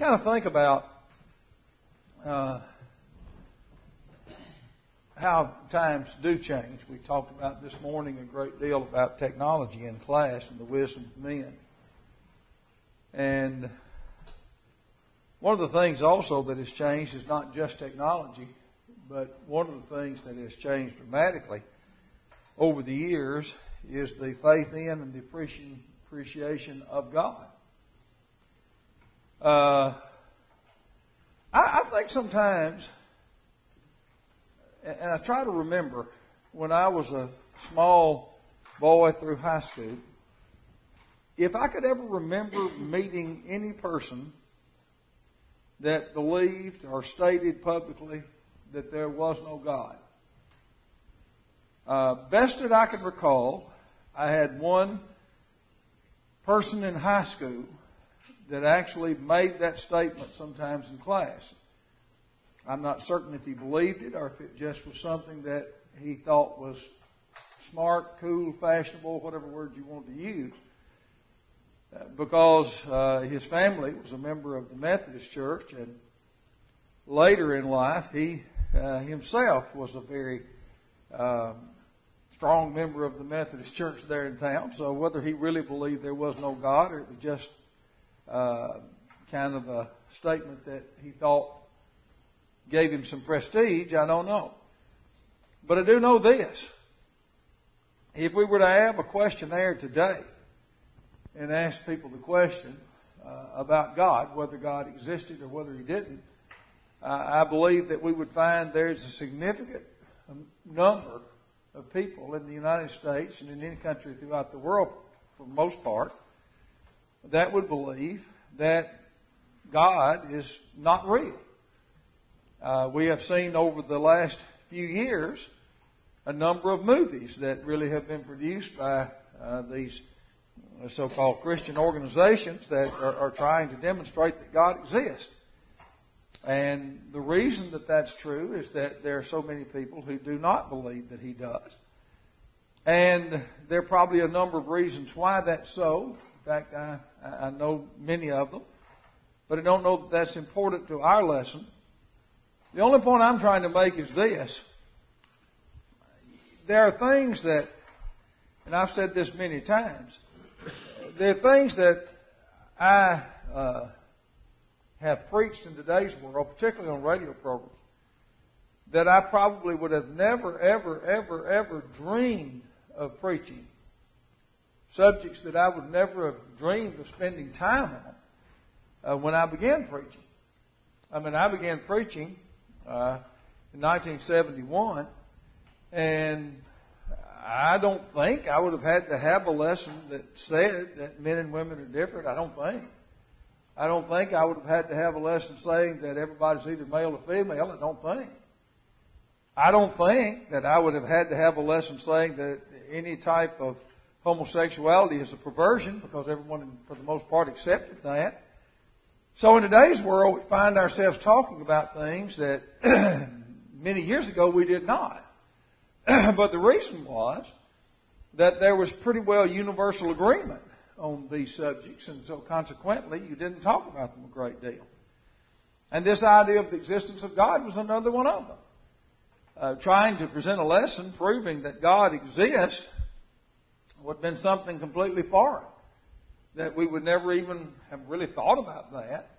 kind of think about how times do change. We talked about this morning a great deal about technology in class and the wisdom of men. And one of the things also that has changed is not just technology, but one of the things that has changed dramatically over the years is the faith in and the appreciation of God. I think sometimes, and I try to remember when I was a small boy through high school, if I could ever remember meeting any person that believed or stated publicly that there was no God. Best that I can recall, I had one person in high school that actually made that statement sometimes in class. I'm not certain if he believed it or if it just was something that he thought was smart, cool, fashionable, whatever word you want to use. Because his family was a member of the Methodist Church, and later in life he himself was a very strong member of the Methodist Church there in town. So whether he really believed there was no God or it was just kind of a statement that he thought gave him some prestige, I don't know. But I do know this. If we were to have a questionnaire today and ask people the question about God, whether God existed or whether He didn't, I believe that we would find there's a significant number of people in the United States and in any country throughout the world, for the most part, that would believe that God is not real. We have seen over the last few years a number of movies that really have been produced by these so-called Christian organizations that are trying to demonstrate that God exists. And the reason that that's true is that there are so many people who do not believe that He does. And there are probably a number of reasons why that's so. In fact, I know many of them, but I don't know that that's important to our lesson. The only point I'm trying to make is this. There are things that, and I've said this many times, there are things that I have preached in today's world, particularly on radio programs, that I probably would have never, ever dreamed of preaching. Subjects that I would never have dreamed of spending time on when I began preaching. I mean, I began preaching in 1971, and I don't think I would have had to have a lesson that said that men and women are different. I don't think I would have had to have a lesson saying that everybody's either male or female. I don't think that I would have had to have a lesson saying that any type of homosexuality is a perversion, because everyone, for the most part, accepted that. So in today's world, we find ourselves talking about things that many years ago we did not. But the reason was that there was pretty well universal agreement on these subjects, and so consequently you didn't talk about them a great deal. And this idea of the existence of God was another one of them. Trying to present a lesson proving that God exists would have been something completely foreign, that we would never even have really thought about that,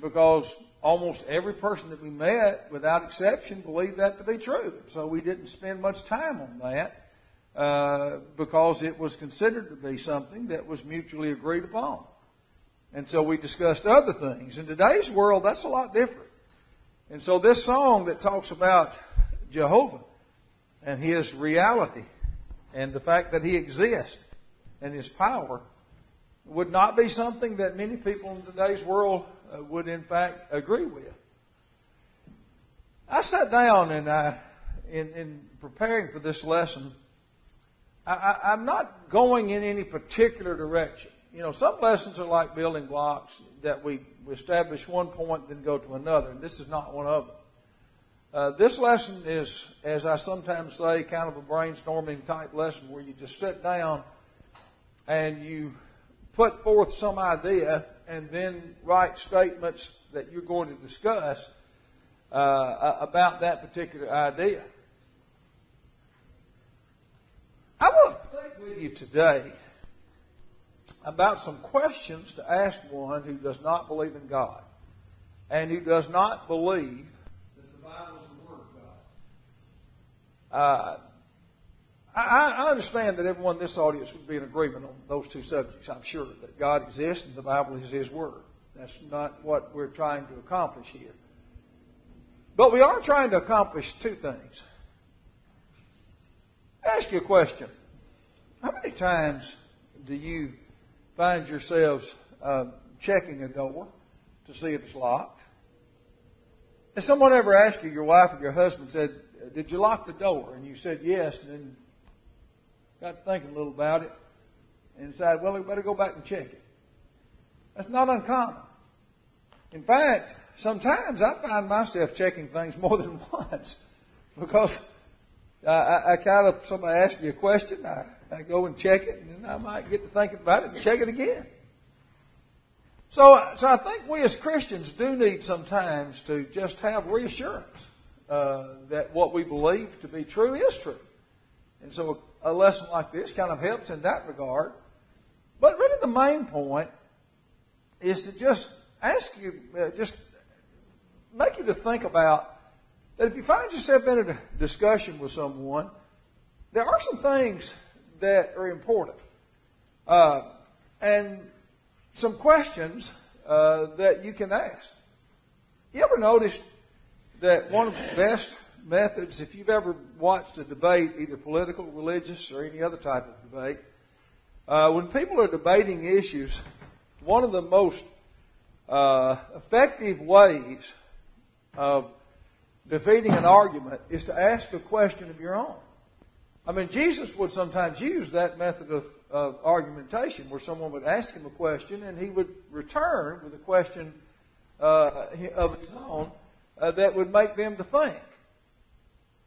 because almost every person that we met, without exception, believed that to be true. So we didn't spend much time on that because it was considered to be something that was mutually agreed upon. And so we discussed other things. In today's world, that's a lot different. And so this song that talks about Jehovah and His reality and the fact that He exists and His power would not be something that many people in today's world would in fact agree with. I sat down and in preparing for this lesson, I'm not going in any particular direction. You know, some lessons are like building blocks that we establish one point then go to another, and this is not one of them. This lesson is, as I sometimes say, kind of a brainstorming type lesson where you just sit down and you put forth some idea and then write statements that you're going to discuss about that particular idea. I want to think with you today about some questions to ask one who does not believe in God and who does not believe that the Bible is the Word of God. I understand that everyone in this audience would be in agreement on those two subjects, I'm sure, that God exists and the Bible is His Word. That's not what we're trying to accomplish here. But we are trying to accomplish two things. Ask you a question. How many times do you find yourselves checking a door to see if it's locked? Has someone ever asked you, your wife or your husband said, did you lock the door? And you said yes, and then got thinking a little about it and decided, well, we better go back and check it. That's not uncommon. In fact, sometimes I find myself checking things more than once because I kind of, somebody asks me a question, I go and check it, and then I might get to thinking about it and check it again. So I think we as Christians do need sometimes to just have reassurance that what we believe to be true is true. And so a lesson like this kind of helps in that regard. But really the main point is to just ask you, just make you to think about that if you find yourself in a discussion with someone, there are some things that are important. And some questions that you can ask. You ever noticed that one of the best methods, if you've ever watched a debate, either political, religious, or any other type of debate, when people are debating issues, one of the most effective ways of defeating an argument is to ask a question of your own. I mean, Jesus would sometimes use that method of argumentation where someone would ask him a question and he would return with a question of his own that would make them to think.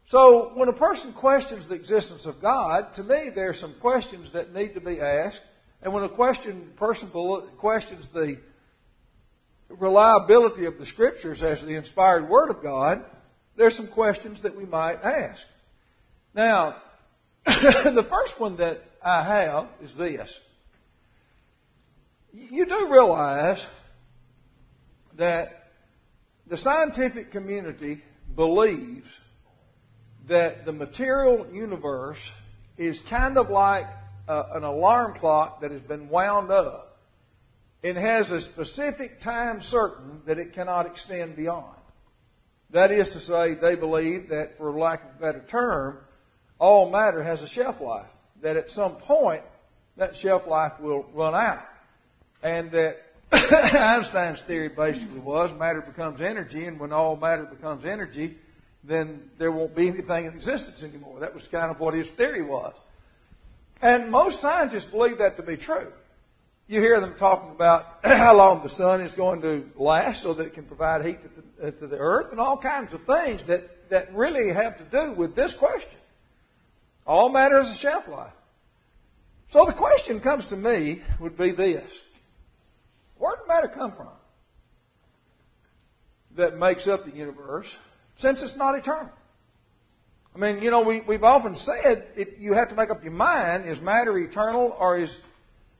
So when a person questions the existence of God, to me there are some questions that need to be asked. And when a person questions the reliability of the Scriptures as the inspired Word of God, there's some questions that we might ask. Now, the first one that I have is this. You do realize that the scientific community believes that the material universe is kind of like an alarm clock that has been wound up. It has a specific time certain that it cannot extend beyond. That is to say, they believe that, for lack of a better term, all matter has a shelf life. That at some point, that shelf life will run out. And that Einstein's theory basically was matter becomes energy, and when all matter becomes energy, then there won't be anything in existence anymore. That was kind of what his theory was. And most scientists believe that to be true. You hear them talking about how long the sun is going to last so that it can provide heat to the earth and all kinds of things that really have to do with this question. All matter has a shelf life. So the question comes to me would be this. Where did matter come from that makes up the universe since it's not eternal? I mean, you know, we've often said if you have to make up your mind, is matter eternal or is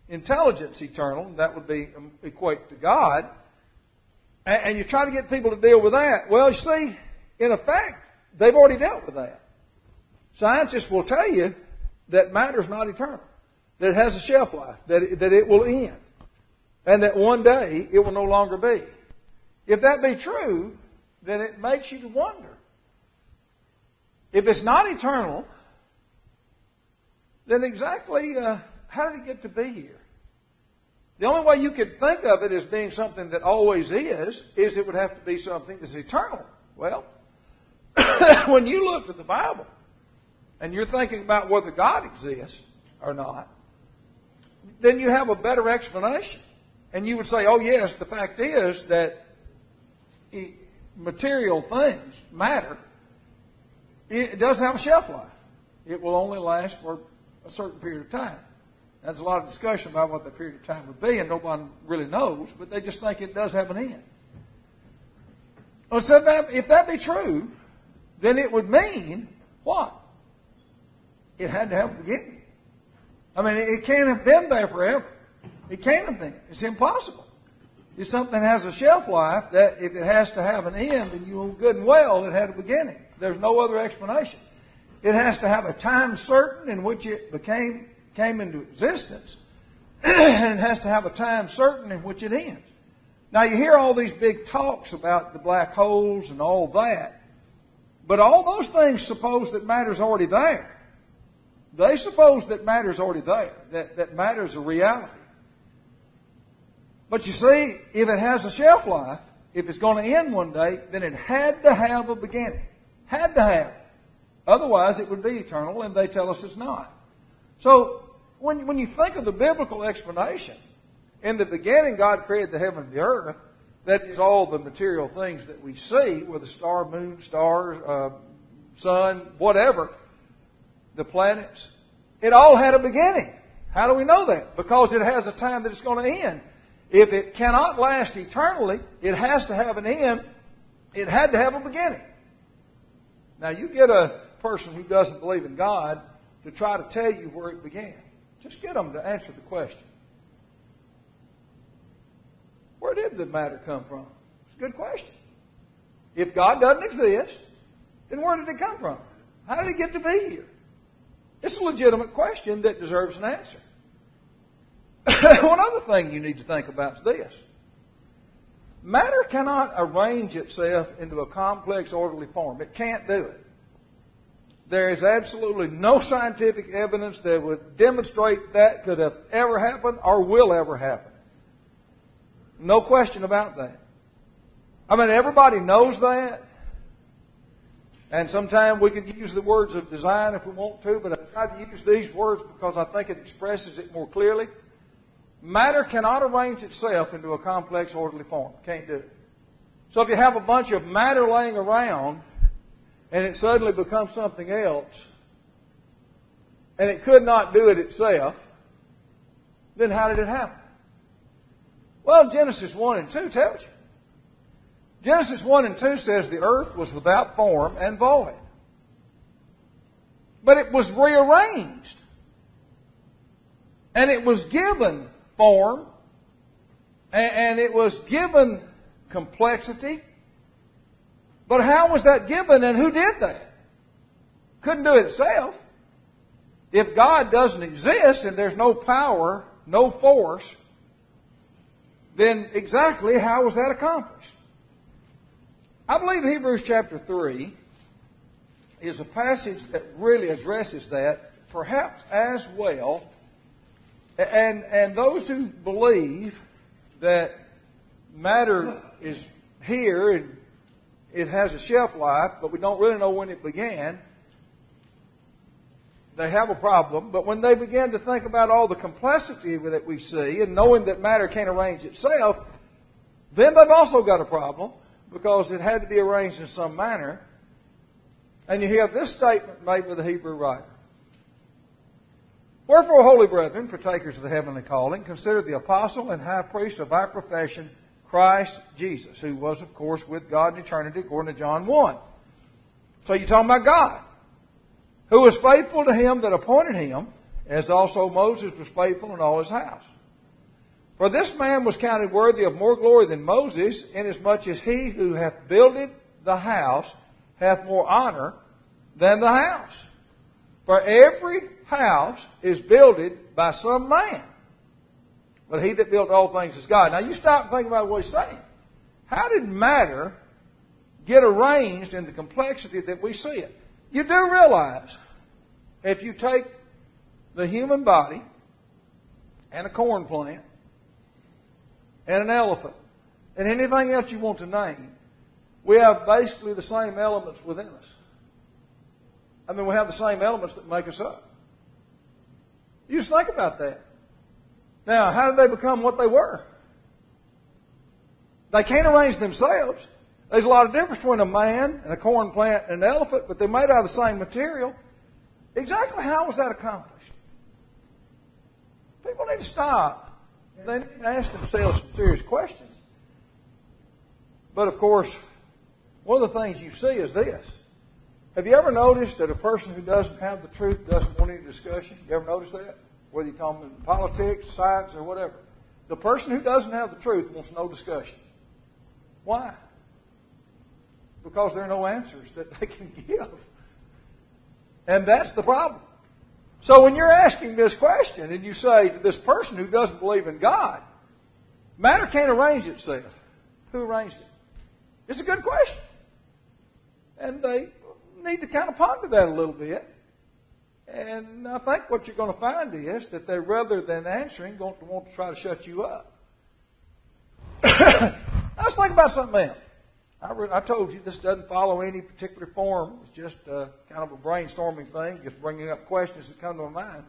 intelligence eternal? That would be equate to God. And you try to get people to deal with that. Well, you see, in effect, they've already dealt with that. Scientists will tell you that matter is not eternal, that it has a shelf life, that it will end, and that one day it will no longer be. If that be true, then it makes you to wonder. If it's not eternal, then exactly how did it get to be here? The only way you could think of it as being something that always is it would have to be something that's eternal. Well, when you look at the Bible and you're thinking about whether God exists or not, then you have a better explanation. And you would say, oh yes, the fact is that material things, matter, it does have a shelf life. It will only last for a certain period of time. There's a lot of discussion about what that period of time would be, and nobody really knows, but they just think it does have an end. Well, so if that be true, then it would mean what? It had to have a beginning. I mean, it can't have been there forever. It can't have been. It's impossible. If something has a shelf life, that if it has to have an end, then you know good and well it had a beginning. There's no other explanation. It has to have a time certain in which it came into existence, and it has to have a time certain in which it ends. Now, you hear all these big talks about the black holes and all that, but all those things suppose that matter's already there. They suppose that matter's already there, that matter's a reality. But you see, if it has a shelf life, if it's going to end one day, then it had to have a beginning. Had to have. Otherwise, it would be eternal, and they tell us it's not. So, when you think of the biblical explanation, in the beginning God created the heaven and the earth, that is all the material things that we see, with the star, moon, stars, sun, whatever, the planets. It all had a beginning. How do we know that? Because it has a time that it's going to end. If it cannot last eternally, it has to have an end. It had to have a beginning. Now, you get a person who doesn't believe in God to try to tell you where it began. Just get them to answer the question. Where did the matter come from? It's a good question. If God doesn't exist, then where did it come from? How did it get to be here? It's a legitimate question that deserves an answer. One other thing you need to think about is this. Matter cannot arrange itself into a complex, orderly form. It can't do it. There is absolutely no scientific evidence that would demonstrate that could have ever happened or will ever happen. No question about that. I mean, everybody knows that. And sometimes we could use the words of design if we want to, but I try to use these words because I think it expresses it more clearly. Matter cannot arrange itself into a complex, orderly form. Can't do it. So if you have a bunch of matter laying around and it suddenly becomes something else, and it could not do it itself, then how did it happen? Well, Genesis 1 and 2 tells you. Genesis 1 and 2 says the earth was without form and void. But it was rearranged. And it was given form. And it was given complexity. But how was that given, and who did that? Couldn't do it itself. If God doesn't exist and there's no power, no force, then exactly how was that accomplished? I believe Hebrews chapter 3 is a passage that really addresses that, perhaps as well. And those who believe that matter is here and it has a shelf life, but we don't really know when it began, they have a problem. But when they begin to think about all the complexity that we see and knowing that matter can't arrange itself, then they've also got a problem, because it had to be arranged in some manner. And you hear this statement made by the Hebrew writer. Wherefore, holy brethren, partakers of the heavenly calling, consider the apostle and high priest of our profession, Christ Jesus, who was, of course, with God in eternity, according to John 1. So you're talking about God, who was faithful to him that appointed him, as also Moses was faithful in all his house. For this man was counted worthy of more glory than Moses, inasmuch as he who hath builded the house hath more honor than the house. For every house is builded by some man, but he that built all things is God. Now you stop and think about what he's saying. How did matter get arranged in the complexity that we see it? You do realize, if you take the human body and a corn plant and an elephant and anything else you want to name, we have basically the same elements within us. I mean, we have the same elements that make us up. You just think about that. Now, how did they become what they were? They can't arrange themselves. There's a lot of difference between a man and a corn plant and an elephant, but they're made out of the same material. Exactly how was that accomplished? People need to stop. They need to ask themselves some serious questions. But of course, one of the things you see is this. Have you ever noticed that a person who doesn't have the truth doesn't want any discussion? You ever notice that? Whether you're talking about politics, science, or whatever. The person who doesn't have the truth wants no discussion. Why? Because there are no answers that they can give. And that's the problem. So when you're asking this question and you say to this person who doesn't believe in God, matter can't arrange itself. Who arranged it? It's a good question. And they need to kind of ponder that a little bit. And I think what you're going to find is that they, rather than answering, going to want to try to shut you up. Let's think about something else. I told you this doesn't follow any particular form. It's just kind of a brainstorming thing, just bringing up questions that come to my mind.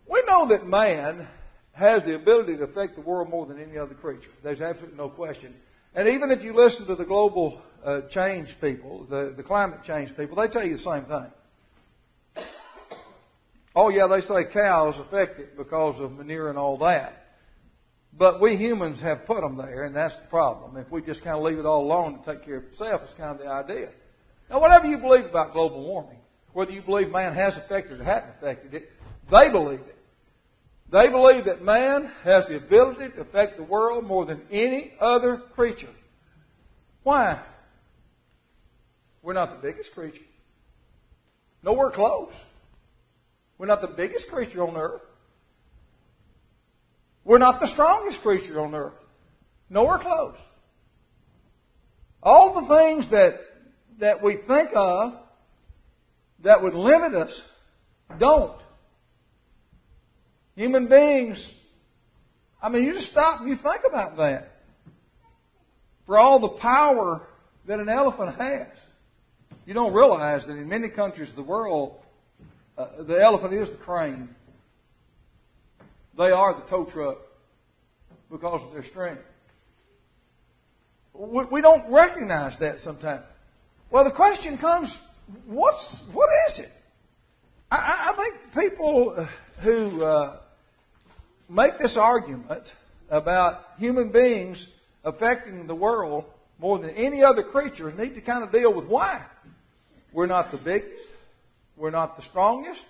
We know that man has the ability to affect the world more than any other creature. There's absolutely no question. And even if you listen to the global change people, the climate change people, they tell you the same thing. Oh yeah, they say cows affect it because of manure and all that. But we humans have put them there, and that's the problem. If we just kind of leave it all alone to take care of itself, it's kind of the idea. Now, whatever you believe about global warming, whether you believe man has affected it or hasn't affected it, they believe it. They believe that man has the ability to affect the world more than any other creature. Why? We're not the biggest creature. Nowhere close. We're not the biggest creature on earth. We're not the strongest creature on earth. Nowhere close. All the things that we think of that would limit us don't. Human beings, I mean, you just stop and you think about that. For all the power that an elephant has, you don't realize that in many countries of the world, the elephant is the crane. They are the tow truck because of their strength. We don't recognize that sometimes. Well, the question comes, what is it? I think people who make this argument about human beings affecting the world more than any other creature need to kind of deal with why. We're not the biggest. We're not the strongest.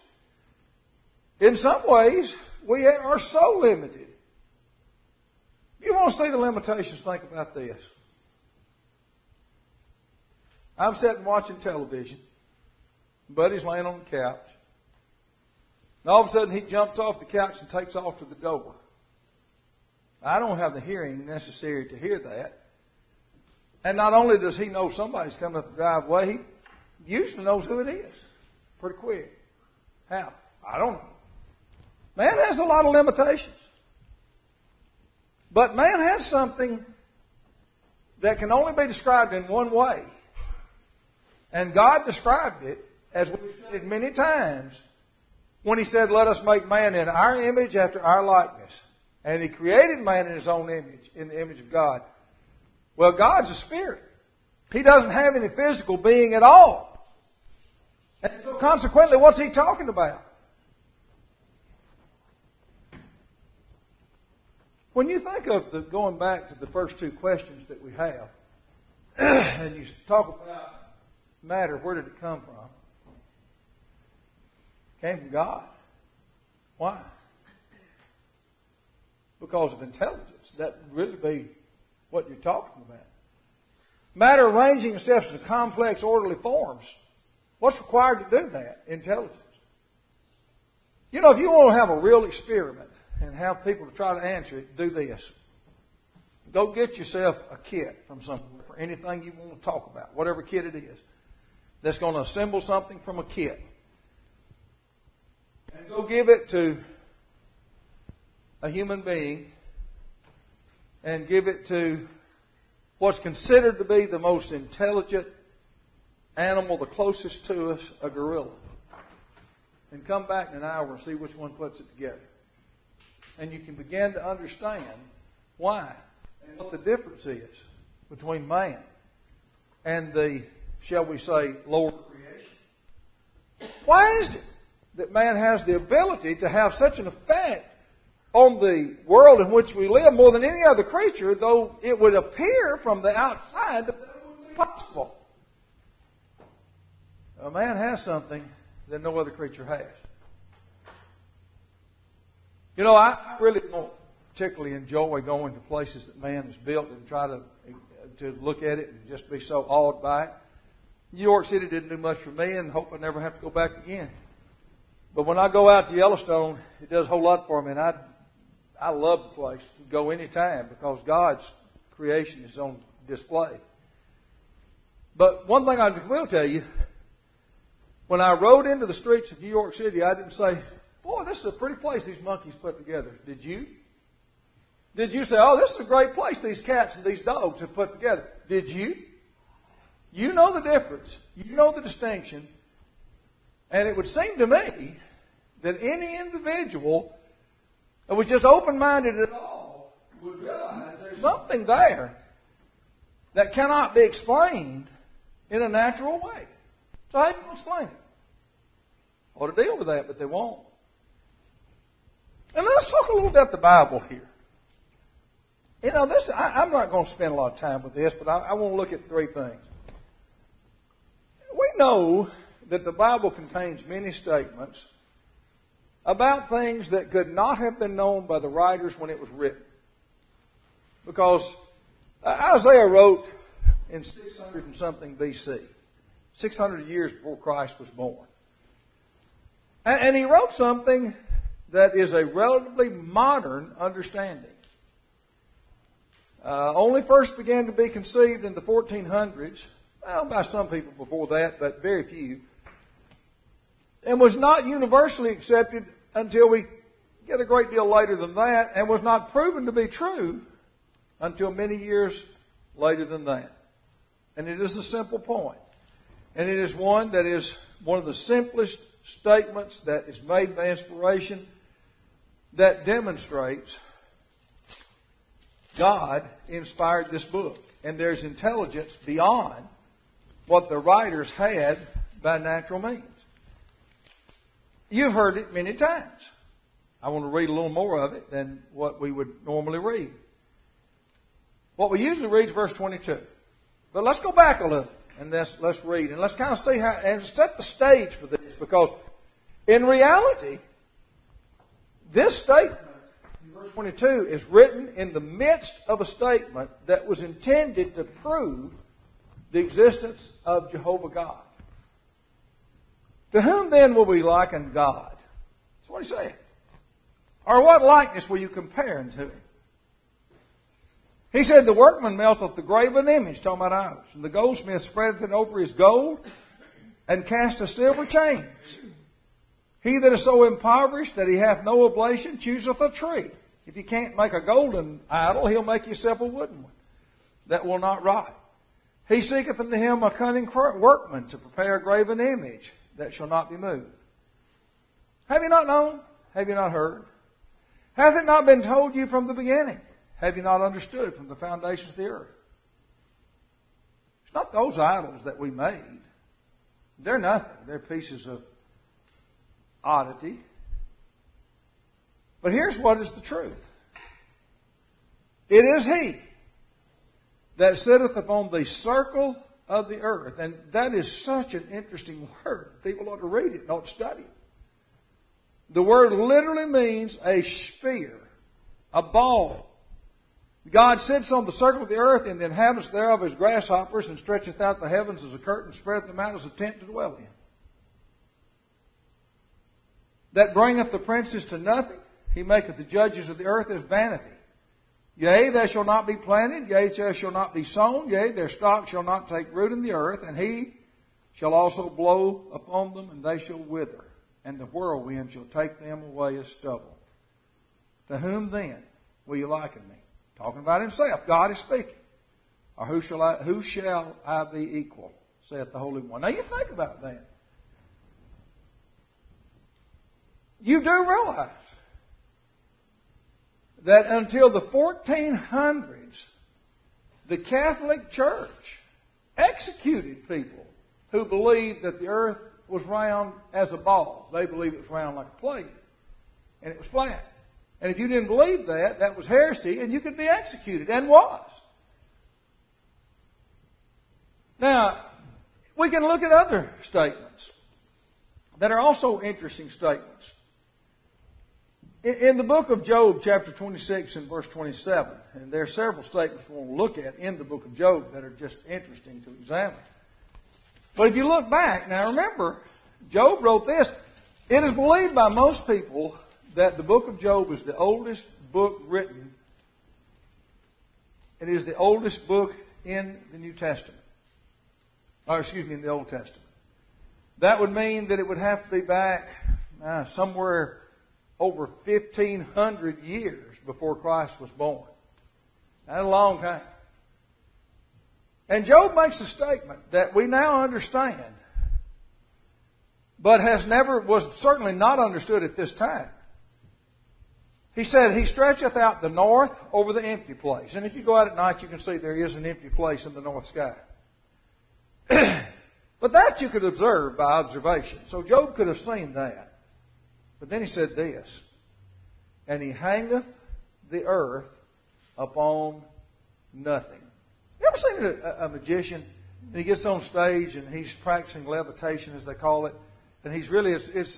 In some ways, we are so limited. If you want to see the limitations, think about this. I'm sitting watching television. Buddy's laying on the couch. And all of a sudden, he jumps off the couch and takes off to the door. I don't have the hearing necessary to hear that. And not only does he know somebody's coming up the driveway, he usually knows who it is pretty quick. How? I don't know. Man has a lot of limitations. But man has something that can only be described in one way. And God described it, as we've studied many times, when He said, let us make man in our image after our likeness. And He created man in His own image, in the image of God. Well, God's a spirit. He doesn't have any physical being at all. And so consequently, what's He talking about? When you think of going back to the first two questions that we have, and you talk about matter, where did it come from? It came from God. Why? Because of intelligence. That would really be what you're talking about. Matter arranging itself into complex, orderly forms. What's required to do that? Intelligence. You know, if you want to have a real experiment and have people to try to answer it, do this. Go get yourself a kit from somewhere for anything you want to talk about, whatever kit it is, that's going to assemble something from a kit. And go give it to a human being and give it to what's considered to be the most intelligent animal, the closest to us, a gorilla. And come back in an hour and see which one puts it together. And you can begin to understand why and what the difference is between man and the, shall we say, lower creation. Why is it that man has the ability to have such an effect on the world in which we live more than any other creature, though it would appear from the outside that wouldn't be possible. A man has something that no other creature has. You know, I really don't particularly enjoy going to places that man has built and try to look at it and just be so awed by it. New York City didn't do much for me, and hope I never have to go back again. But when I go out to Yellowstone, it does a whole lot for me, and I love the place. Go anytime because God's creation is on display. But one thing I will tell you, when I rode into the streets of New York City, I didn't say, boy, this is a pretty place these monkeys put together. Did you? Did you say, oh, this is a great place these cats and these dogs have put together? Did you? You know the difference. You know the distinction. And it would seem to me that any individual that was just open-minded at all would realize there's something there that cannot be explained in a natural way. So how do you explain it? Ought to deal with that, but they won't. And let's talk a little about the Bible here. You know, I'm not going to spend a lot of time with this, but I want to look at three things. We know that the Bible contains many statements about things that could not have been known by the writers when it was written. Because Isaiah wrote in 600 and something BC, 600 years before Christ was born. And he wrote something that is a relatively modern understanding. Only first began to be conceived in the 1400s, well, by some people before that, but very few, and was not universally accepted until we get a great deal later than that, and was not proven to be true until many years later than that. And it is a simple point. And it is one that is one of the simplest statements that is made by inspiration that demonstrates God inspired this book. And there's intelligence beyond what the writers had by natural means. You've heard it many times. I want to read a little more of it than what we would normally read. What we usually read is verse 22. But let's go back a little and let's read. And let's kind of see how, and set the stage for this. Because in reality, this statement, verse 22, is written in the midst of a statement that was intended to prove the existence of Jehovah God. To whom then will we liken God? That's what he said. Or what likeness will you compare unto him? He said, the workman melteth the graven image, talking about idols, and the goldsmith spreadeth it over his gold, and casteth silver chains. He that is so impoverished that he hath no oblation chooseth a tree. If you can't make a golden idol, he'll make yourself a wooden one that will not rot. He seeketh unto him a cunning workman to prepare a graven image that shall not be moved. Have you not known? Have you not heard? Hath it not been told you from the beginning? Have you not understood from the foundations of the earth? It's not those idols that we made. They're nothing. They're pieces of oddity. But here's what is the truth. It is He that sitteth upon the circle of the earth. And that is such an interesting word. People ought to read it and ought to study it. The word literally means a sphere, a ball. God sits on the circle of the earth, and the inhabitants thereof as grasshoppers, and stretcheth out the heavens as a curtain, spreadeth them out as a tent to dwell in. That bringeth the princes to nothing. He maketh the judges of the earth as vanity. Yea, they shall not be planted, yea, they shall not be sown, yea, their stock shall not take root in the earth, and he shall also blow upon them, and they shall wither, and the whirlwind shall take them away as stubble. To whom then will you liken me? Talking about himself. God is speaking. Or who shall I be equal, saith the Holy One. Now you think about that. You do realize that until the 1400s, the Catholic Church executed people who believed that the earth was round as a ball. They believed it was round like a plate. And it was flat. And if you didn't believe that, that was heresy, and you could be executed, and was. Now, we can look at other statements that are also interesting statements. In the book of Job, chapter 26 and verse 27, and there are several statements we want to look at in the book of Job that are just interesting to examine. But if you look back, now remember, Job wrote this. It is believed by most people that the book of Job is the oldest book written. It is the oldest book in the New Testament. In the Old Testament. That would mean that it would have to be back somewhere over 1,500 years before Christ was born. That's a long time. And Job makes a statement that we now understand, but was certainly not understood at this time. He said, He stretcheth out the north over the empty place. And if you go out at night, you can see there is an empty place in the north sky. But that you could observe by observation. So Job could have seen that. But then he said this, and He hangeth the earth upon nothing. You ever seen a magician, and he gets on stage and he's practicing levitation, as they call it, and he's really, it's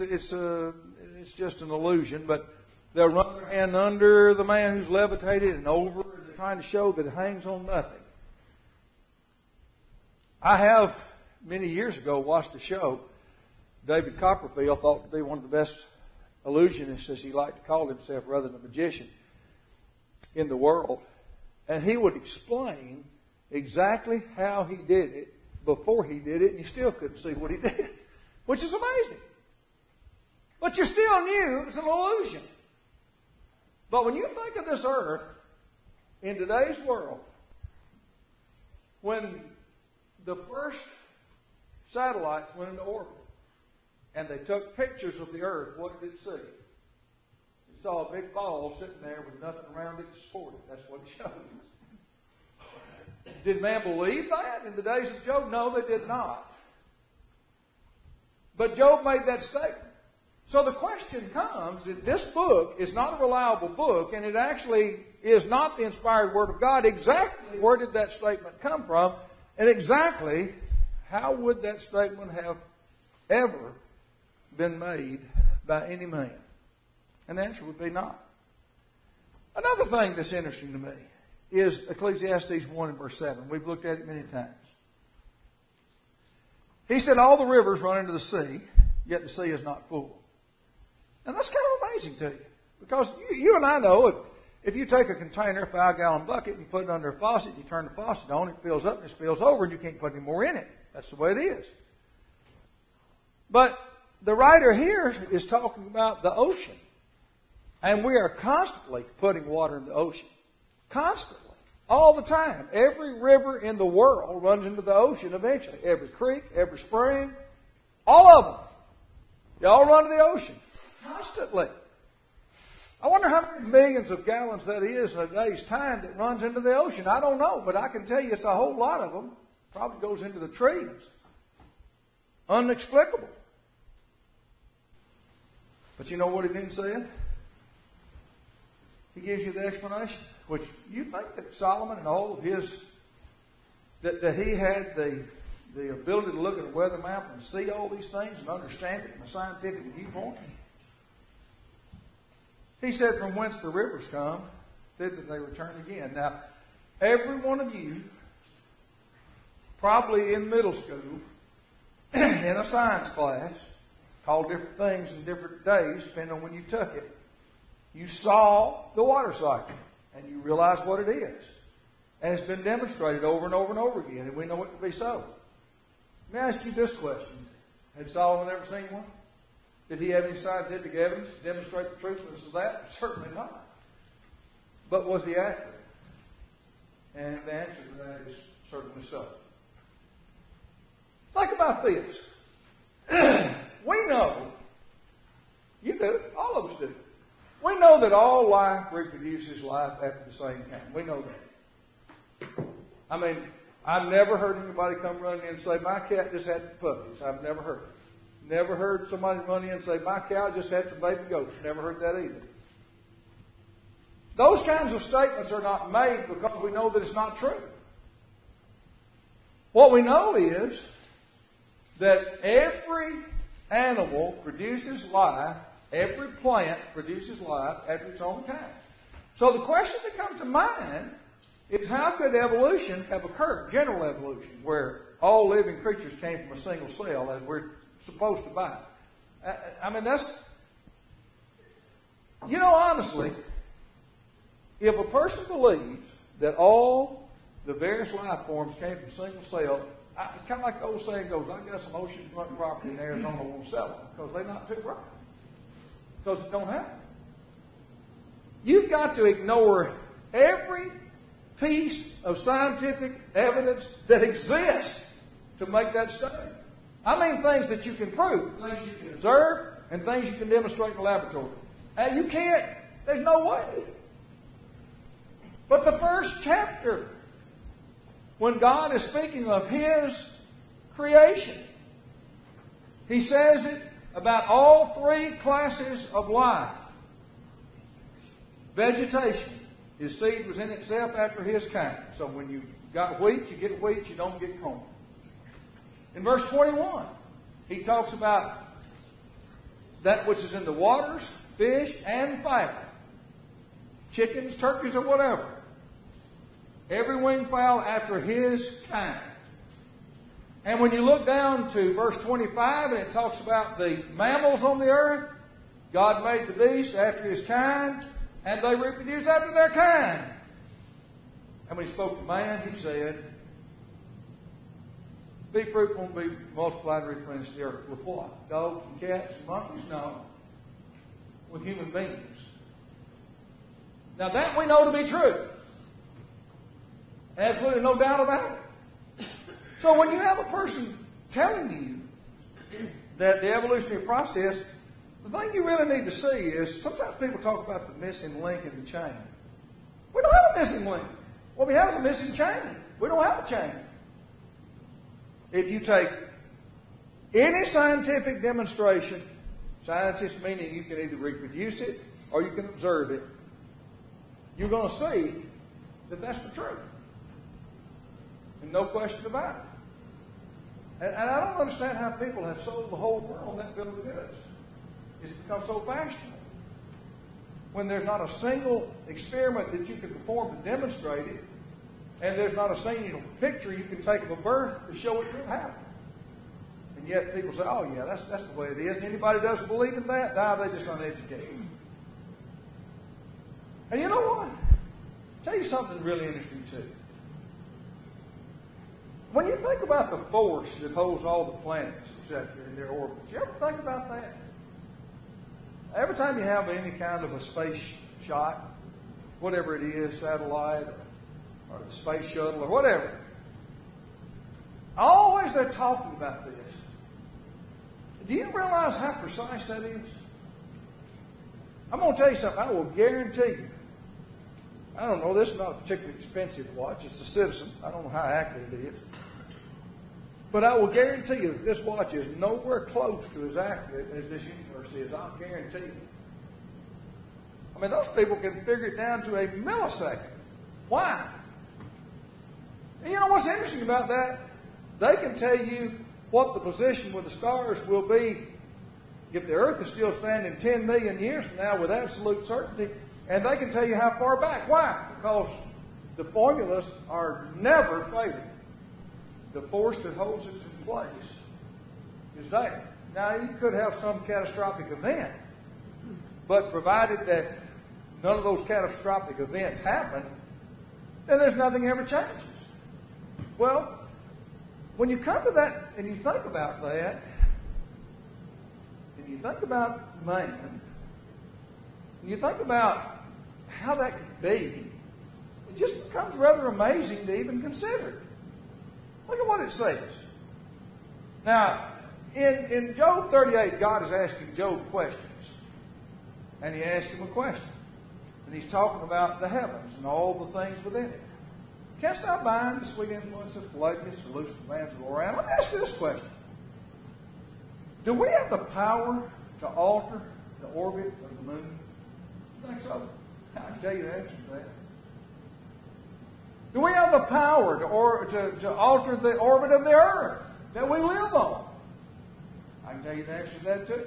just an illusion, but they'll run their hand under the man who's levitated and over, and they're trying to show that it hangs on nothing. I have, many years ago, watched a show. David Copperfield thought to be one of the best illusionists, as he liked to call himself, rather than a magician, in the world. And he would explain exactly how he did it before he did it, and you still couldn't see what he did, which is amazing. But you still knew it was an illusion. But when you think of this earth in today's world, when the first satellites went into orbit and they took pictures of the earth, what did it see? It saw a big ball sitting there with nothing around it to support it. That's what it showed. Did man believe that in the days of Job? No, they did not. But Job made that statement. So the question comes that this book is not a reliable book, and it actually is not the inspired Word of God. Exactly where did that statement come from? And exactly how would that statement have ever been made by any man? And the answer would be not. Another thing that's interesting to me is Ecclesiastes 1 and verse 7. We've looked at it many times. He said, all the rivers run into the sea, yet the sea is not full. And that's kind of amazing to you. Because you and I know if you take a container, a 5-gallon bucket, and you put it under a faucet, you turn the faucet on, it fills up and it spills over, and you can't put any more in it. That's the way it is. But the writer here is talking about the ocean. And we are constantly putting water in the ocean. Constantly. All the time. Every river in the world runs into the ocean eventually. Every creek, every spring, all of them. They all run to the ocean. Constantly. I wonder how many millions of gallons that is in a day's time that runs into the ocean. I don't know, but I can tell you it's a whole lot of them. Probably goes into the trees. Inexplicable. But you know what he then said? He gives you the explanation. Which you think that Solomon and all of his, that he had the ability to look at a weather map and see all these things and understand it from a scientific viewpoint? He said, from whence the rivers come, thither they return again. Now, every one of you, probably in middle school, in a science class, called different things in different days, depending on when you took it, you saw the water cycle, and you realize what it is. And it's been demonstrated over and over and over again, and we know it to be so. Let me ask you this question. Had Solomon ever seen one? Did he have any scientific evidence to demonstrate the truthfulness of that? Certainly not. But was he accurate? And the answer to that is certainly so. Think about this. We know, you do, all of us do. We know that all life reproduces life after the same kind. We know that. I mean, I've never heard anybody come running in and say, my cat just had puppies. I've never heard it. Never heard somebody run in and say, my cow just had some baby goats. Never heard that either. Those kinds of statements are not made because we know that it's not true. What we know is that every animal produces life, every plant produces life after its own kind. So the question that comes to mind is, how could evolution have occurred, general evolution, where all living creatures came from a single cell as we're supposed to buy? I mean, that's, honestly, if a person believes that all the various life forms came from a single cell, it's kind of like the old saying goes, I got some oceanfront property in Arizona, I won't sell it because they're not too bright. Because it don't happen. You've got to ignore every piece of scientific evidence that exists to make that statement. I mean things that you can prove, things you can observe, and things you can demonstrate in the laboratory. You can't, there's no way. But the first chapter, when God is speaking of His creation, He says it about all three classes of life. Vegetation. His seed was in itself after His kind. So when you got wheat, you get wheat, you don't get corn. In verse 21, He talks about that which is in the waters, fish, and fire. Chickens, turkeys, or whatever. Every winged fowl after his kind. And when you look down to verse 25, and it talks about the mammals on the earth, God made the beasts after His kind, and they reproduce after their kind. And when He spoke to man, He said, be fruitful and be multiplied and replenish the earth. With what? Dogs and cats and monkeys? No. With human beings. Now that we know to be true. Absolutely no doubt about it. So when you have a person telling you that the evolutionary process, the thing you really need to see is, sometimes people talk about the missing link in the chain. We don't have a missing link. What we have is a missing chain. We don't have a chain. If you take any scientific demonstration, scientist meaning you can either reproduce it or you can observe it, you're going to see that that's the truth. And no question about it. And I don't understand how people have sold the whole world that bill of goods. It's become so fashionable. When there's not a single experiment that you can perform to demonstrate it, and there's not a single picture you can take of a birth to show it could happen. And yet people say, oh yeah, that's the way it is. And anybody doesn't believe in that, they're just uneducated. And you know what? I'll tell you something really interesting too. When you think about the force that holds all the planets, etc., in their orbits, you ever think about that? Every time you have any kind of a space shot, whatever it is, satellite or the space shuttle or whatever, always they're talking about this. Do you realize how precise that is? I'm going to tell you something. I will guarantee you. I don't know, this is not a particularly expensive watch. It's a Citizen. I don't know how accurate it is. But I will guarantee you that this watch is nowhere close to as accurate as this universe is. I'll guarantee you. I mean, those people can figure it down to a millisecond. Why? And you know what's interesting about that? They can tell you what the position with the stars will be if the Earth is still standing 10 million years from now with absolute certainty, and they can tell you how far back. Why? Because the formulas are never failing. The force that holds it in place is there. Now, you could have some catastrophic event, but provided that none of those catastrophic events happen, then there's nothing ever changes. Well, when you come to that and you think about that, and you think about man, and you think about how that could be, it just becomes rather amazing to even consider. Look at what it says. Now, in Job 38, God is asking Job questions. And He asked him a question. And He's talking about the heavens and all the things within it. Canst thou bind the sweet influence of Pelagius or loose the bands of Orion? Let me ask you this question. Do we have the power to alter the orbit of the moon? I think so. I can tell you the answer to that. Do we have the power to alter the orbit of the earth that we live on? I can tell you the answer to that too.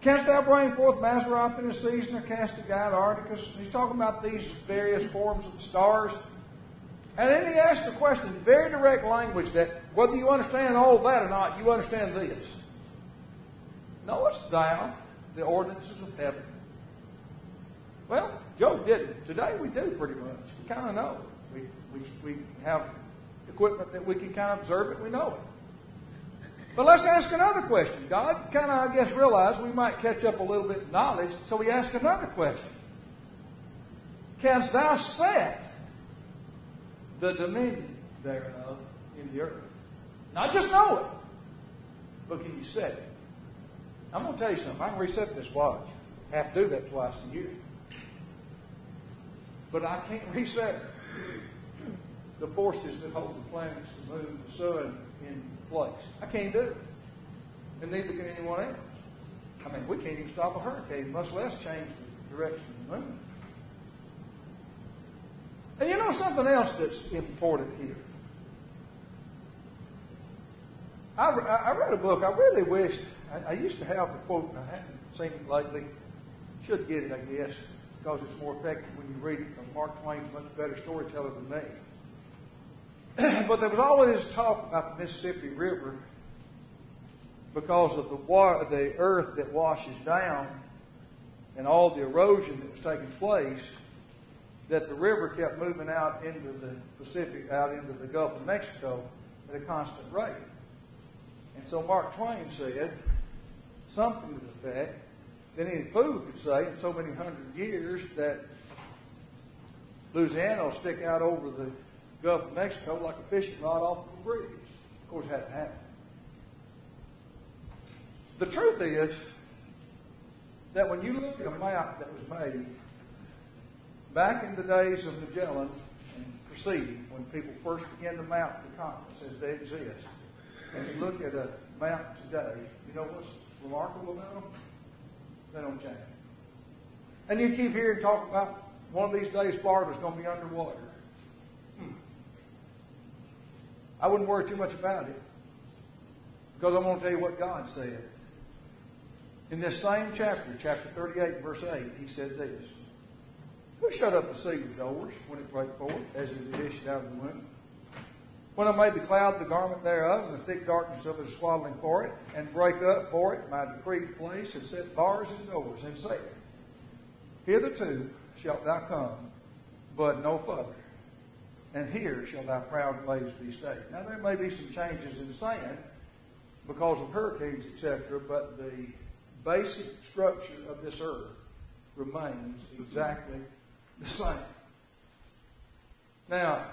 Canst thou bring forth Mazzaroth in his season, or cast a guide Arcticus? He's talking about these various forms of the stars. And then he asked a question, very direct language, that whether you understand all that or not, you understand this. Knowest thou the ordinances of heaven? Well, Job didn't. Today we do pretty much. We kind of know. We have equipment that we can kind of observe it. We know it. But let's ask another question. God kind of, I guess, realized we might catch up a little bit in knowledge, so he asked another question. Canst thou set the dominion thereof in the earth? Not just know it, but can you set it? I'm going to tell you something. I can reset this watch. I have to do that twice a year. But I can't reset the forces that hold the planets, the moon, the sun in place. I can't do it. And neither can anyone else. I mean, we can't even stop a hurricane, much less change the direction of the moon. And you know something else that's important here? I read a book. I really wished, I used to have the quote, and I haven't seen it lately. Should get it, I guess, because it's more effective when you read it, because Mark Twain's a much better storyteller than me. But there was always talk about the Mississippi River because of the earth that washes down and all the erosion that was taking place, that the river kept moving out into the Pacific, out into the Gulf of Mexico at a constant rate. And so Mark Twain said something to the effect that any fool could say in so many hundred years that Louisiana will stick out over the Gulf of Mexico like a fishing rod off of a bridge. Of course, it hadn't happened. The truth is that when you look at a map that was made back in the days of Magellan and preceding, when people first began to map the continents as they exist, and you look at a map today, you know what's remarkable about them? They don't change. And you keep hearing talk about one of these days Florida's going to be underwater. I wouldn't worry too much about it, because I'm going to tell you what God said. In this same chapter, chapter 38, verse 8, he said this: Who shut up the sea with doors when it brake forth, as it is issued out of the womb? When I made the cloud the garment thereof, and the thick darkness of it a swaddling for it, and break up for it my decreed place, and set bars and doors, and said, Hitherto shalt thou come, but no further. And here shall thy proud ways be stayed. Now there may be some changes in sand because of hurricanes, etc., but the basic structure of this earth remains exactly the same. Now,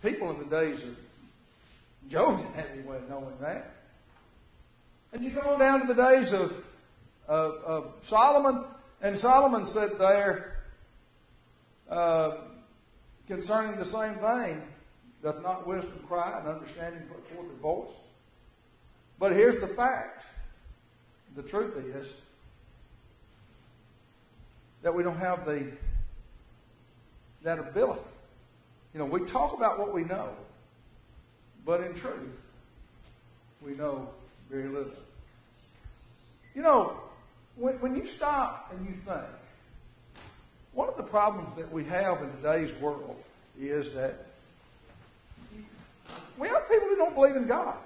people in the days of Job didn't have any way of knowing that. And you come on down to the days of Solomon, and Solomon said there, concerning the same thing, doth not wisdom cry and understanding put forth her voice? But here's the fact. The truth is that we don't have that ability. You know, we talk about what we know, but in truth, we know very little. You know, when you stop and you think, one of the problems that we have in today's world is that we have people who don't believe in God.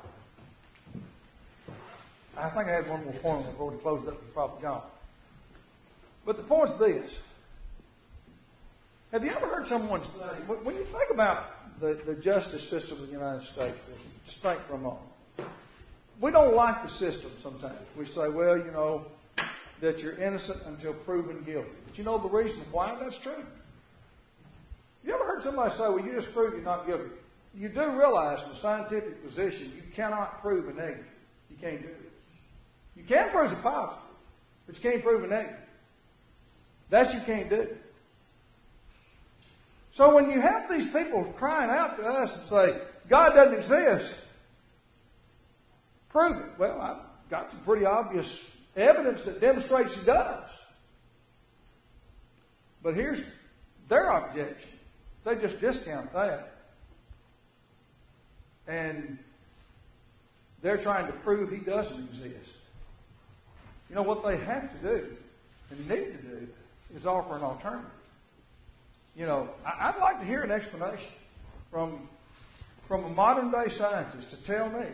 I think I had one more point before we closed up. It's probably gone. But the point's this. Have you ever heard someone say, when you think about the justice system in the United States, just think for a moment. We don't like the system sometimes. We say, well, you know, that you're innocent until proven guilty. But you know the reason why that's true? You ever heard somebody say, well, you just proved you're not guilty? You do realize from a scientific position you cannot prove a negative. You can't do it. You can prove a positive, but you can't prove a negative. That you can't do. So when you have these people crying out to us and say, God doesn't exist, Prove it. Well, I've got some pretty obvious evidence that demonstrates he does. But here's their objection. They just discount that. And they're trying to prove he doesn't exist. You know what they have to do and need to do is offer an alternative. You know, I'd like to hear an explanation from a modern day scientist to tell me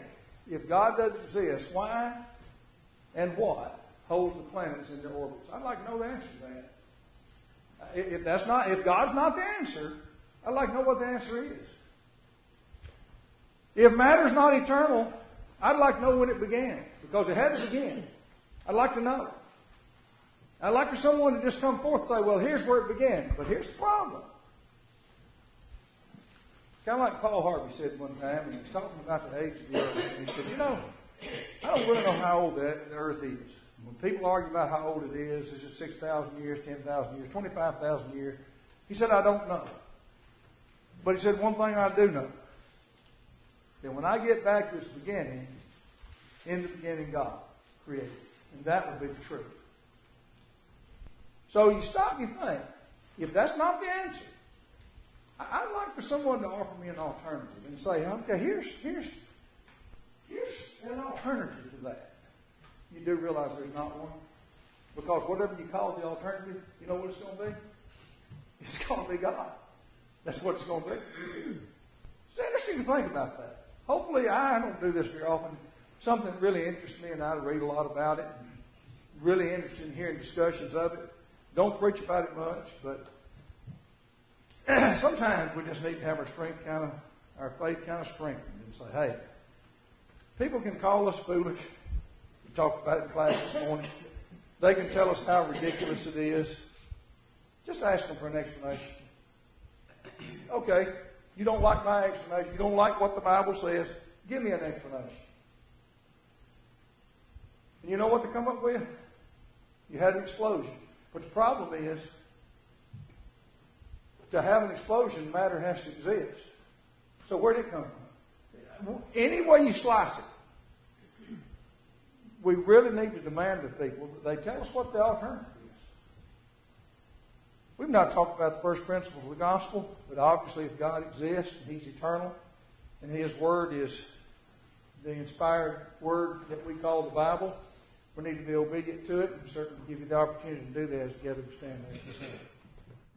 if God doesn't exist, why and what holds the planets in their orbits. I'd like to know the answer to that. If God's not the answer, I'd like to know what the answer is. If matter's not eternal, I'd like to know when it began, because it had to begin. I'd like to know. I'd like for someone to just come forth and say, well, here's where it began, but here's the problem. Kind of like Paul Harvey said one time, and he was talking about the age of the earth. And he said, you know, I don't really know how old the earth is. When people argue about how old it is it 6,000 years, 10,000 years, 25,000 years? He said, I don't know. But he said, one thing I do know, that when I get back to its beginning, in the beginning God created. And that would be the truth. So you stop and you think, if that's not the answer, I'd like for someone to offer me an alternative and say, okay, here's an alternative to that. You do realize there's not one? Because whatever you call the alternative, you know what it's going to be? It's going to be God. That's what it's going to be. It's interesting to think about that. Hopefully, I don't do this very often. Something that really interests me, and I read a lot about it. Really interested in hearing discussions of it. Don't preach about it much, but sometimes we just need to have our faith kind of strengthened and say, hey, people can call us foolish. We talked about it in class this morning. They can tell us how ridiculous it is. Just ask them for an explanation. Okay, you don't like my explanation. You don't like what the Bible says. Give me an explanation. And you know what they come up with? You had an explosion. But the problem is, to have an explosion, matter has to exist. So where did it come from? Any way you slice it, we really need to demand of people that they tell us what the alternative is. We've not talked about the first principles of the gospel, but obviously if God exists and He's eternal and His Word is the inspired Word that we call the Bible, we need to be obedient to it, and certainly give you the opportunity to do that as together we stand as we sing.